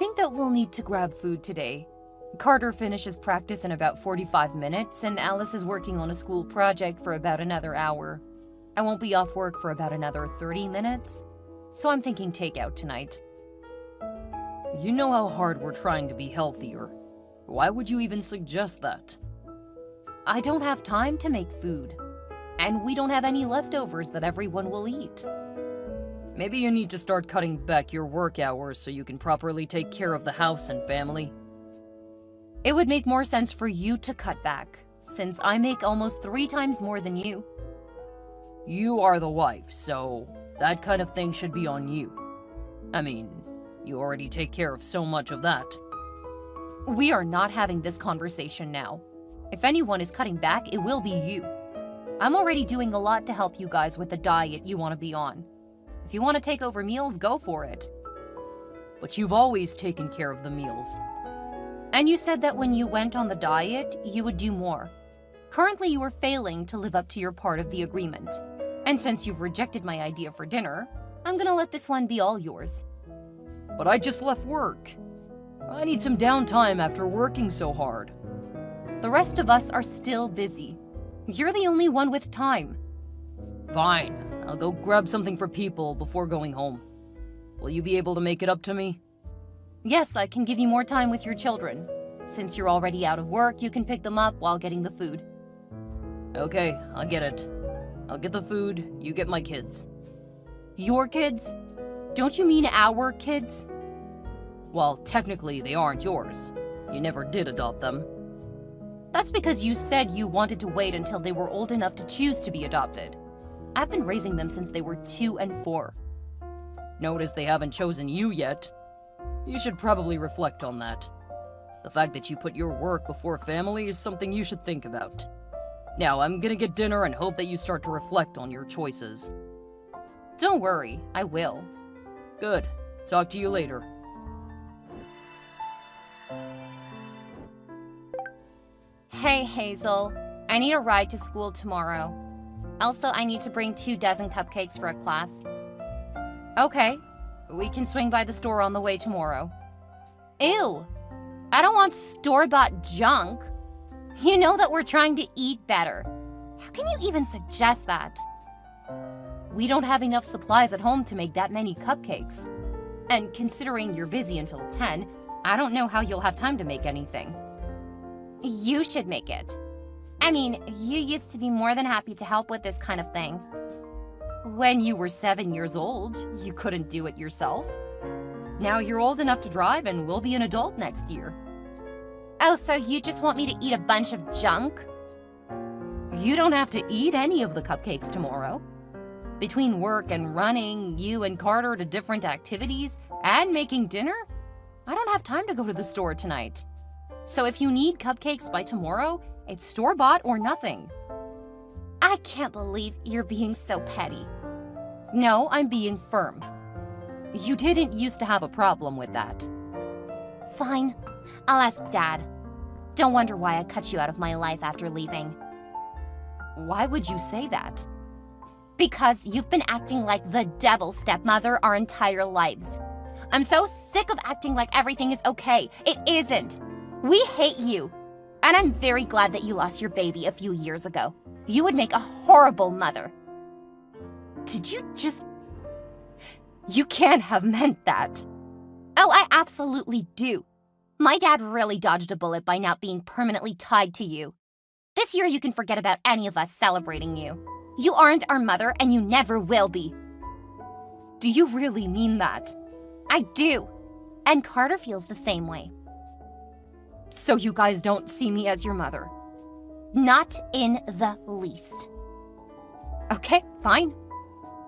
think that we'll need to grab food today. Carter finishes practice in about 45 minutes, and Alice is working on a school project for about another hour. I won't be off work for about another 30 minutes, so I'm thinking takeout tonight. You know how hard we're trying to be healthier. Why would you even suggest that? I don't have time to make food, and we don't have any leftovers that everyone will eat. Maybe you need to start cutting back your work hours so you can properly take care of the house and family. It would make more sense for you to cut back, since I make almost 3 times more than you. You are the wife, so that kind of thing should be on you. I mean, you already take care of so much of that. We are not having this conversation now. If anyone is cutting back, it will be you. I'm already doing a lot to help you guys with the diet you want to be on. If you want to take over meals, go for it. But you've always taken care of the meals. And you said that when you went on the diet, you would do more. Currently, you are failing to live up to your part of the agreement. And since you've rejected my idea for dinner, I'm gonna let this one be all yours. But I just left work. I need some downtime after working so hard. The rest of us are still busy. You're the only one with time. Fine. I'll go grab something for people before going home. Will you be able to make it up to me? Yes, I can give you more time with your children. Since you're already out of work, you can pick them up while getting the food. Okay, I'll get it. I'll get the food, you get my kids. Your kids? Don't you mean our kids? Well, technically they aren't yours. You never did adopt them. That's because you said you wanted to wait until they were old enough to choose to be adopted. I've been raising them since they were 2 and 4. Notice they haven't chosen you yet. You should probably reflect on that. The fact that you put your work before family is something you should think about. Now, I'm gonna get dinner and hope that you start to reflect on your choices. Don't worry, I will. Good. Talk to you later. Hey, Hazel. I need a ride to school tomorrow. Also, I need to bring 2 dozen cupcakes for a class. Okay. We can swing by the store on the way tomorrow. Ew! I don't want store-bought junk. You know that we're trying to eat better. How can you even suggest that? We don't have enough supplies at home to make that many cupcakes. And considering you're busy until 10, I don't know how you'll have time to make anything. You should make it. I mean, you used to be more than happy to help with this kind of thing. When you were 7 years old, you couldn't do it yourself. Now you're old enough to drive and will be an adult next year. Oh, so you just want me to eat a bunch of junk? You don't have to eat any of the cupcakes tomorrow. Between work and running you and Carter to different activities and making dinner, I don't have time to go to the store tonight. So if you need cupcakes by tomorrow, it's store-bought or nothing. I can't believe you're being so petty. No, I'm being firm. You didn't used to have a problem with that. Fine, I'll ask Dad. Don't wonder why I cut you out of my life after leaving. Why would you say that? Because you've been acting like the devil stepmother our entire lives. I'm so sick of acting like everything is okay. It isn't. We hate you. And I'm very glad that you lost your baby a few years ago. You would make a horrible mother. Did you just... You can't have meant that. Oh, I absolutely do. My dad really dodged a bullet by not being permanently tied to you. This year you can forget about any of us celebrating you. You aren't our mother and you never will be. Do you really mean that? I do. And Carter feels the same way. So you guys don't see me as your mother? Not in the least. Okay, fine.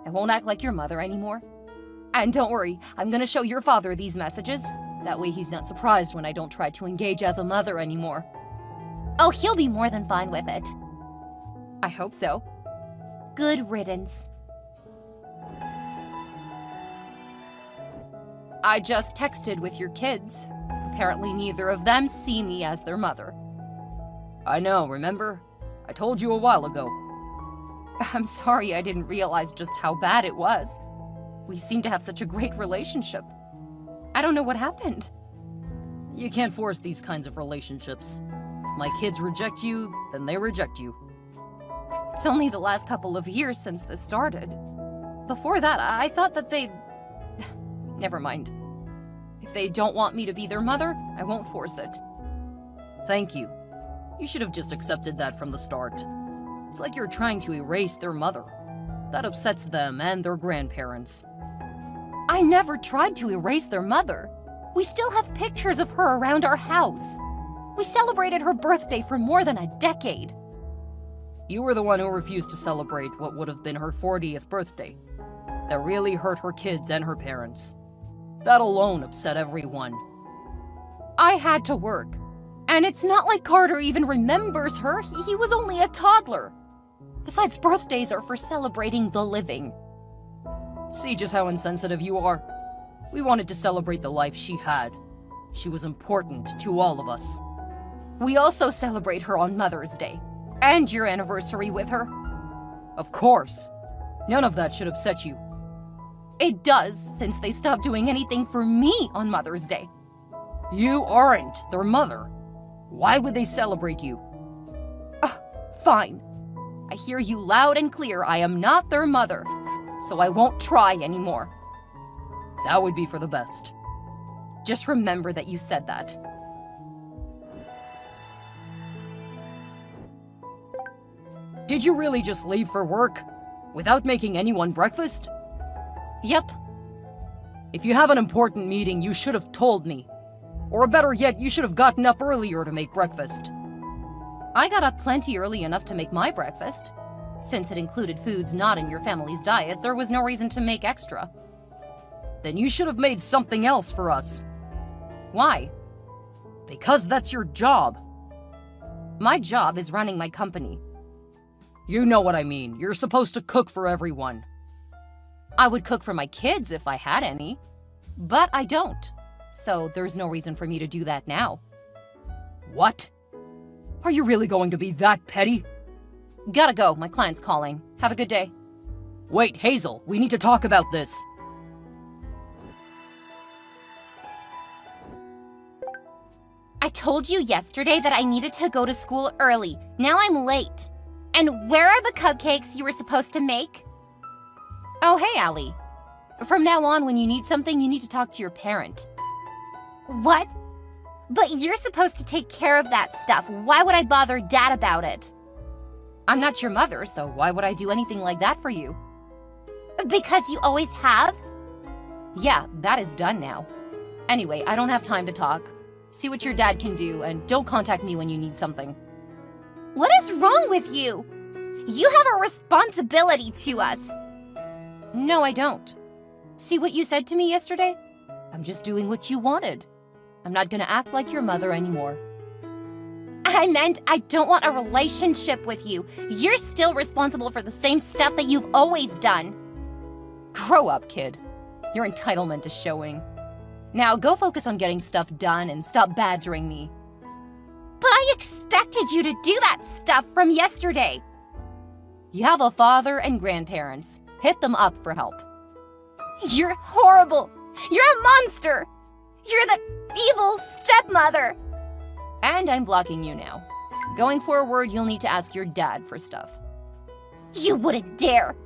I won't act like your mother anymore. And don't worry, I'm gonna show your father these messages. That way he's not surprised when I don't try to engage as a mother anymore. Oh, he'll be more than fine with it. I hope so. Good riddance. I just texted with your kids. Apparently neither of them see me as their mother. I know, remember? I told you a while ago. I'm sorry I didn't realize just how bad it was. We seem to have such a great relationship. I don't know what happened. You can't force these kinds of relationships. If my kids reject you, then they reject you. It's only the last couple of years since this started. Before that, I thought that they... Never mind. If they don't want me to be their mother, I won't force it. Thank you. You should have just accepted that from the start. It's like you're trying to erase their mother. That upsets them and their grandparents. I never tried to erase their mother. We still have pictures of her around our house. We celebrated her birthday for more than a decade. You were the one who refused to celebrate what would have been her 40th birthday. That really hurt her kids and her parents. That alone upset everyone. I had to work. And it's not like Carter even remembers her. He was only a toddler. Besides, birthdays are for celebrating the living. See just how insensitive you are? We wanted to celebrate the life she had. She was important to all of us. We also celebrate her on Mother's Day. And your anniversary with her. Of course. None of that should upset you. It does, since they stopped doing anything for me on Mother's Day. You aren't their mother. Why would they celebrate you? Fine. I hear you loud and clear. I am not their mother. So I won't try anymore. That would be for the best. Just remember that you said that. Did you really just leave for work? Without making anyone breakfast? Yep. If you have an important meeting, you should have told me. Or better yet, you should have gotten up earlier to make breakfast. I got up plenty early enough to make my breakfast. Since it included foods not in your family's diet, there was no reason to make extra. Then you should have made something else for us. Why? Because that's your job. My job is running my company. You know what I mean. You're supposed to cook for everyone. I would cook for my kids if I had any. But I don't. So there's no reason for me to do that now. What? Are you really going to be that petty? Gotta go. My client's calling. Have a good day. Wait, Hazel. We need to talk about this. I told you yesterday that I needed to go to school early. Now I'm late. And where are the cupcakes you were supposed to make? Oh, hey, Allie. From now on, when you need something, you need to talk to your parent. What? But you're supposed to take care of that stuff. Why would I bother Dad about it? I'm not your mother, so why would I do anything like that for you? Because you always have? Yeah, that is done now. Anyway, I don't have time to talk. See what your dad can do, and don't contact me when you need something. What is wrong with you? You have a responsibility to us. No, I don't. See what you said to me yesterday? I'm just doing what you wanted. I'm not gonna act like your mother anymore. I meant I don't want a relationship with you. You're still responsible for the same stuff that you've always done. Grow up, kid. Your entitlement is showing. Now go focus on getting stuff done and stop badgering me. But I expected you to do that stuff from yesterday. You have a father and grandparents. Hit them up for help. You're horrible. You're a monster. You're the evil stepmother. And I'm blocking you now. Going forward, you'll need to ask your dad for stuff. You wouldn't dare.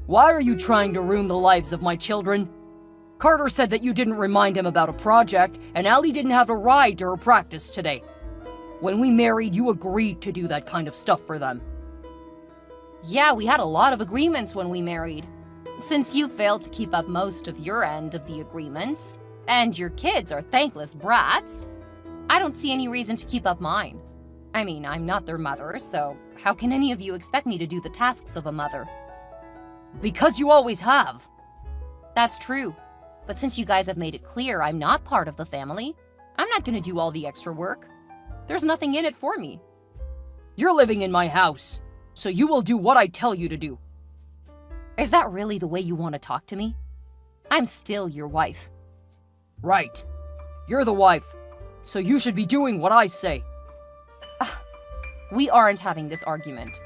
Why are you trying to ruin the lives of my children? Carter said that you didn't remind him about a project, and Allie didn't have a ride to her practice today. When we married, you agreed to do that kind of stuff for them. Yeah, we had a lot of agreements when we married. Since you failed to keep up most of your end of the agreements, and your kids are thankless brats, I don't see any reason to keep up mine. I mean, I'm not their mother, so how can any of you expect me to do the tasks of a mother? Because you always have. That's true. But since you guys have made it clear I'm not part of the family, I'm not gonna do all the extra work. There's nothing in it for me. You're living in my house, so you will do what I tell you to do. Is that really the way you want to talk to me? I'm still your wife. Right. You're the wife, so you should be doing what I say. We aren't having this argument.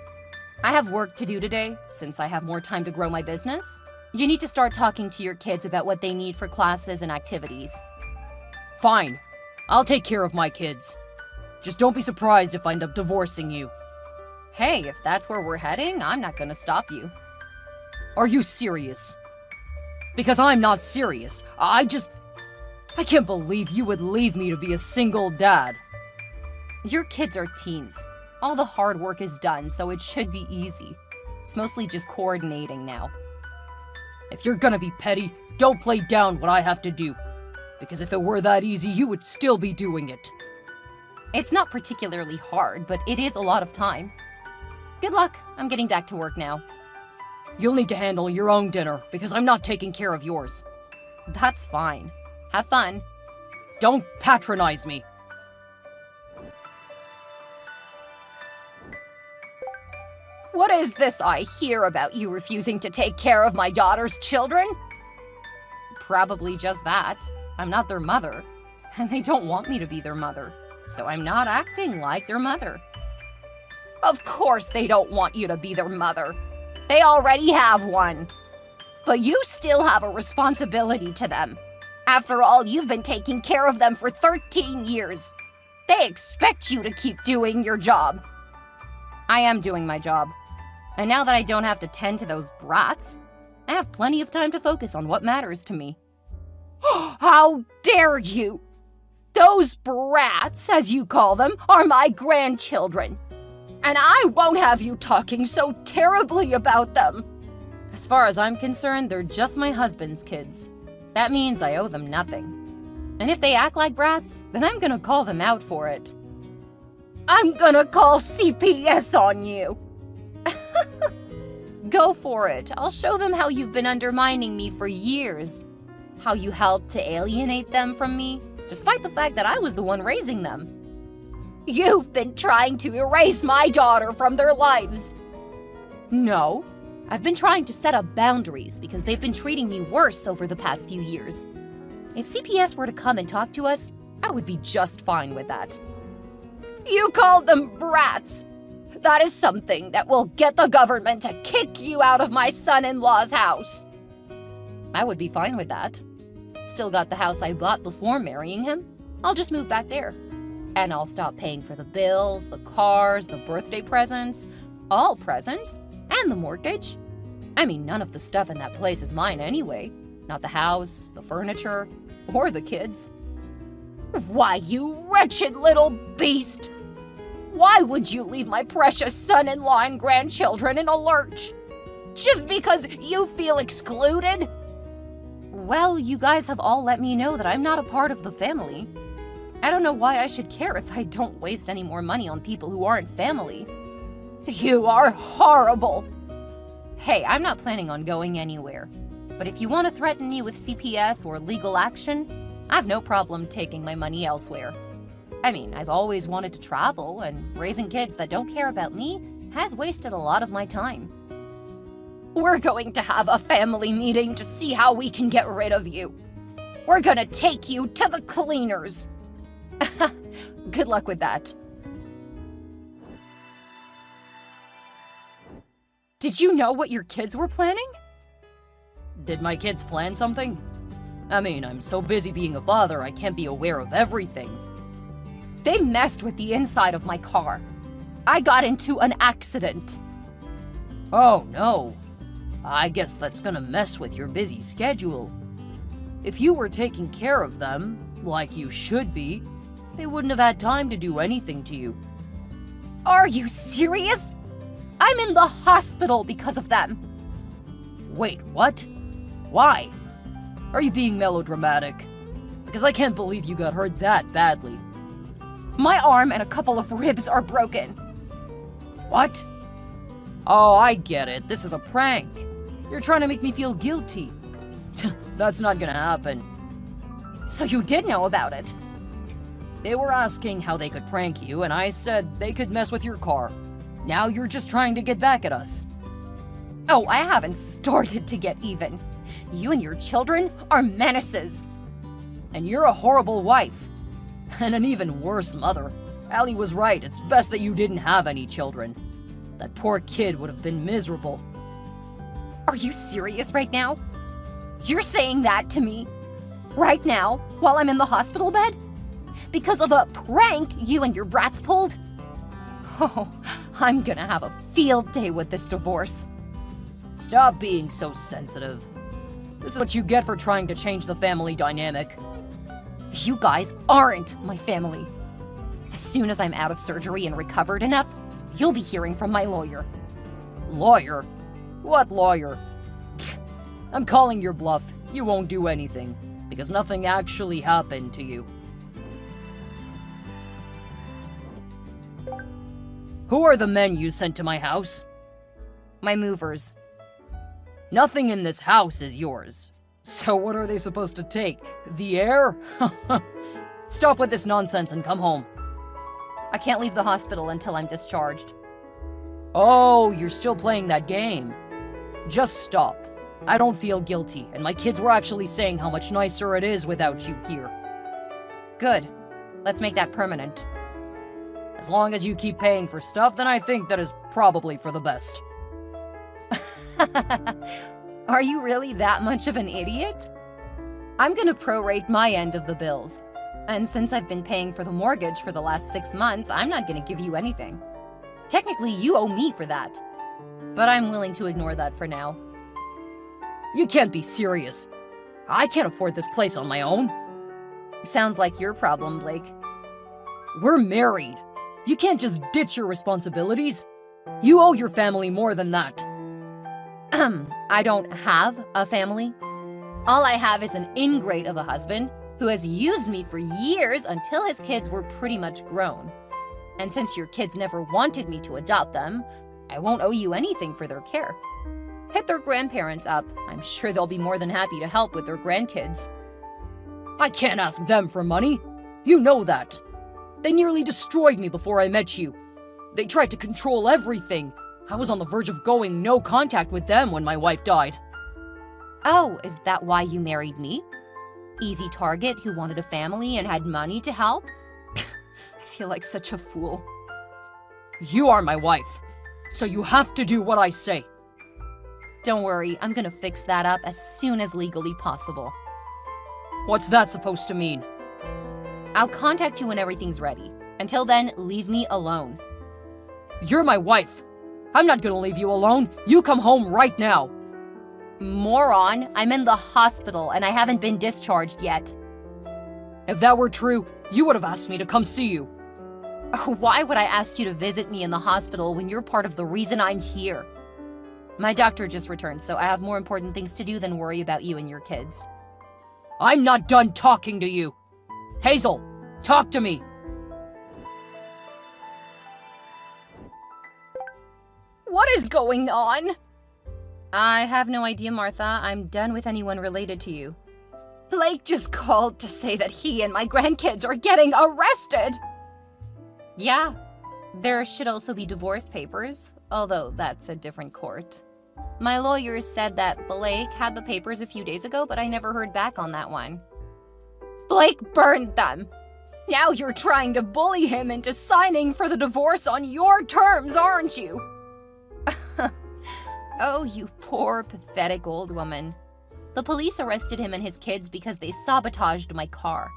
I have work to do today, since I have more time to grow my business. You need to start talking to your kids about what they need for classes and activities. Fine. I'll take care of my kids. Just don't be surprised if I end up divorcing you. Hey, if that's where we're heading, I'm not gonna stop you. Are you serious? Because I'm not serious. I can't believe you would leave me to be a single dad. Your kids are teens. All the hard work is done, so it should be easy. It's mostly just coordinating now. If you're gonna be petty, don't play down what I have to do. Because if it were that easy, you would still be doing it. It's not particularly hard, but it is a lot of time. Good luck. I'm getting back to work now. You'll need to handle your own dinner, because I'm not taking care of yours. That's fine. Have fun. Don't patronize me. What is this I hear about you refusing to take care of my daughter's children? Probably just that. I'm not their mother, and they don't want me to be their mother, so I'm not acting like their mother. Of course they don't want you to be their mother. They already have one. But you still have a responsibility to them. After all, you've been taking care of them for 13 years. They expect you to keep doing your job. I am doing my job. And now that I don't have to tend to those brats, I have plenty of time to focus on what matters to me. How dare you! Those brats, as you call them, are my grandchildren. And I won't have you talking so terribly about them. As far as I'm concerned, they're just my husband's kids. That means I owe them nothing. And if they act like brats, then I'm gonna call them out for it. I'm gonna call CPS on you. Go for it. I'll show them how you've been undermining me for years. How you helped to alienate them from me, despite the fact that I was the one raising them. You've been trying to erase my daughter from their lives. No. I've been trying to set up boundaries because they've been treating me worse over the past few years. If CPS were to come and talk to us, I would be just fine with that. You called them brats. That is something that will get the government to kick you out of my son-in-law's house. I would be fine with that. Still got the house I bought before marrying him. I'll just move back there. And I'll stop paying for the bills, the cars, the birthday presents, all presents, and the mortgage. I mean, none of the stuff in that place is mine anyway. Not the house, the furniture, or the kids. Why, you wretched little beast! Why would you leave my precious son-in-law and grandchildren in a lurch? Just because you feel excluded? Well, you guys have all let me know that I'm not a part of the family. I don't know why I should care if I don't waste any more money on people who aren't family. You are horrible! Hey, I'm not planning on going anywhere. But if you want to threaten me with CPS or legal action, I have no problem taking my money elsewhere. I mean, I've always wanted to travel, and raising kids that don't care about me has wasted a lot of my time. We're going to have a family meeting to see how we can get rid of you. We're gonna take you to the cleaners. Good luck with that. Did you know what your kids were planning? Did my kids plan something? I mean, I'm so busy being a father, I can't be aware of everything. They messed with the inside of my car. I got into an accident. Oh no. I guess that's gonna mess with your busy schedule. If you were taking care of them, like you should be, they wouldn't have had time to do anything to you. Are you serious? I'm in the hospital because of them. Wait, what? Why? Are you being melodramatic? Because I can't believe you got hurt that badly. My arm and a couple of ribs are broken. What? Oh, I get it. This is a prank. You're trying to make me feel guilty. That's not gonna happen. So you did know about it? They were asking how they could prank you, and I said they could mess with your car. Now you're just trying to get back at us. Oh, I haven't started to get even. You and your children are menaces. And you're a horrible wife. And an even worse mother. Allie was right, it's best that you didn't have any children. That poor kid would have been miserable. Are you serious right now? You're saying that to me? Right now, while I'm in the hospital bed? Because of a prank you and your brats pulled? Oh, I'm gonna have a field day with this divorce. Stop being so sensitive. This is what you get for trying to change the family dynamic. You guys aren't my family. As soon as I'm out of surgery and recovered enough, you'll be hearing from my lawyer. Lawyer? What lawyer? I'm calling your bluff. You won't do anything, because nothing actually happened to you. Who are the men you sent to my house? My movers. Nothing in this house is yours. So what are they supposed to take? The air? Stop with this nonsense and come home. I can't leave the hospital until I'm discharged. Oh, you're still playing that game. Just stop. I don't feel guilty, and my kids were actually saying how much nicer it is without you here. Good. Let's make that permanent. As long as you keep paying for stuff, then I think that is probably for the best. Are you really that much of an idiot? I'm gonna prorate my end of the bills. And since I've been paying for the mortgage for the last 6 months, I'm not gonna give you anything. Technically, you owe me for that. But I'm willing to ignore that for now. You can't be serious. I can't afford this place on my own. Sounds like your problem, Blake. We're married. You can't just ditch your responsibilities. You owe your family more than that. I don't have a family. All I have is an ingrate of a husband who has used me for years until his kids were pretty much grown. And since your kids never wanted me to adopt them, I won't owe you anything for their care. Hit their grandparents up. I'm sure they'll be more than happy to help with their grandkids. I can't ask them for money. You know that. They nearly destroyed me before I met you. They tried to control everything. I was on the verge of going no contact with them when my wife died. Oh, is that why you married me? Easy target who wanted a family and had money to help? I feel like such a fool. You are my wife, so you have to do what I say. Don't worry, I'm gonna fix that up as soon as legally possible. What's that supposed to mean? I'll contact you when everything's ready. Until then, leave me alone. You're my wife. I'm not gonna leave you alone. You come home right now. Moron, I'm in the hospital and I haven't been discharged yet. If that were true, you would have asked me to come see you. Why would I ask you to visit me in the hospital when you're part of the reason I'm here? My doctor just returned, so I have more important things to do than worry about you and your kids. I'm not done talking to you. Hazel, talk to me. What is going on? I have no idea, Martha. I'm done with anyone related to you. Blake just called to say that he and my grandkids are getting arrested. Yeah, there should also be divorce papers, although that's a different court. My lawyers said that Blake had the papers a few days ago, but I never heard back on that one. Blake burned them. Now you're trying to bully him into signing for the divorce on your terms, aren't you? Oh, you poor, pathetic old woman. The police arrested him and his kids because they sabotaged my car.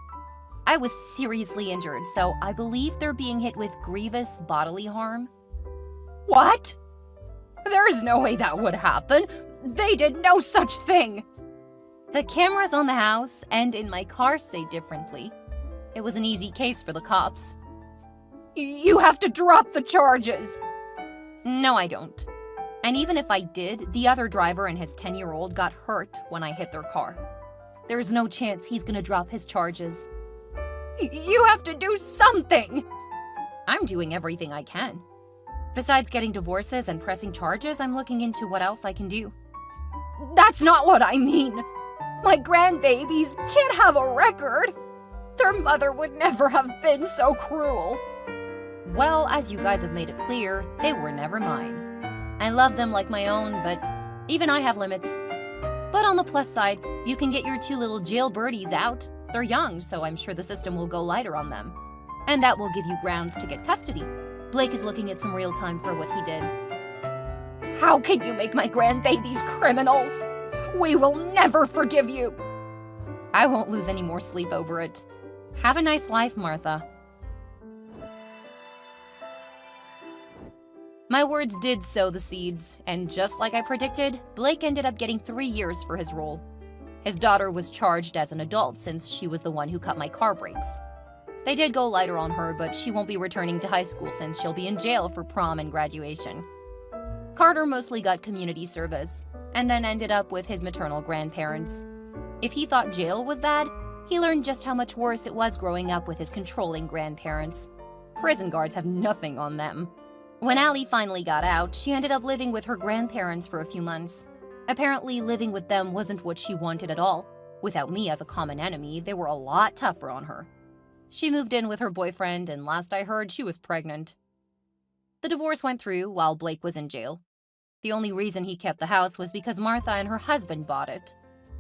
I was seriously injured, so I believe they're being hit with grievous bodily harm. What? There's no way that would happen. They did no such thing. The cameras on the house and in my car say differently. It was an easy case for the cops. You have to drop the charges. No, I don't. And even if I did, the other driver and his 10-year-old got hurt when I hit their car. There's no chance he's gonna drop his charges. You have to do something! I'm doing everything I can. Besides getting divorces and pressing charges, I'm looking into what else I can do. That's not what I mean! My grandbabies can't have a record! Their mother would never have been so cruel! Well, as you guys have made it clear, they were never mine. I love them like my own, but even I have limits. But on the plus side, you can get your 2 little jail birdies out. They're young, so I'm sure the system will go lighter on them. And that will give you grounds to get custody. Blake is looking at some real time for what he did. How can you make my grandbabies criminals? We will never forgive you. I won't lose any more sleep over it. Have a nice life, Martha. My words did sow the seeds, and just like I predicted, Blake ended up getting 3 years for his role. His daughter was charged as an adult since she was the one who cut my car brakes. They did go lighter on her, but she won't be returning to high school since she'll be in jail for prom and graduation. Carter mostly got community service, and then ended up with his maternal grandparents. If he thought jail was bad, he learned just how much worse it was growing up with his controlling grandparents. Prison guards have nothing on them. When Allie finally got out, she ended up living with her grandparents for a few months. Apparently, living with them wasn't what she wanted at all. Without me as a common enemy, they were a lot tougher on her. She moved in with her boyfriend, and last I heard, she was pregnant. The divorce went through while Blake was in jail. The only reason he kept the house was because Martha and her husband bought it.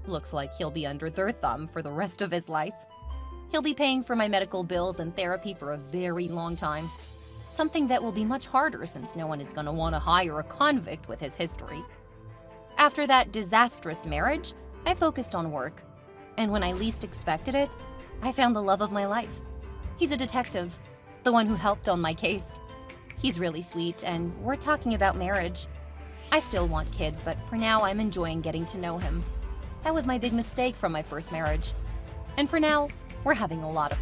Looks like he'll be under their thumb for the rest of his life. He'll be paying for my medical bills and therapy for a very long time. Something that will be much harder since no one is going to want to hire a convict with his history. After that disastrous marriage, I focused on work. And when I least expected it, I found the love of my life. He's a detective, the one who helped on my case. He's really sweet, and we're talking about marriage. I still want kids, but for now I'm enjoying getting to know him. That was my big mistake from my first marriage. And for now, we're having a lot of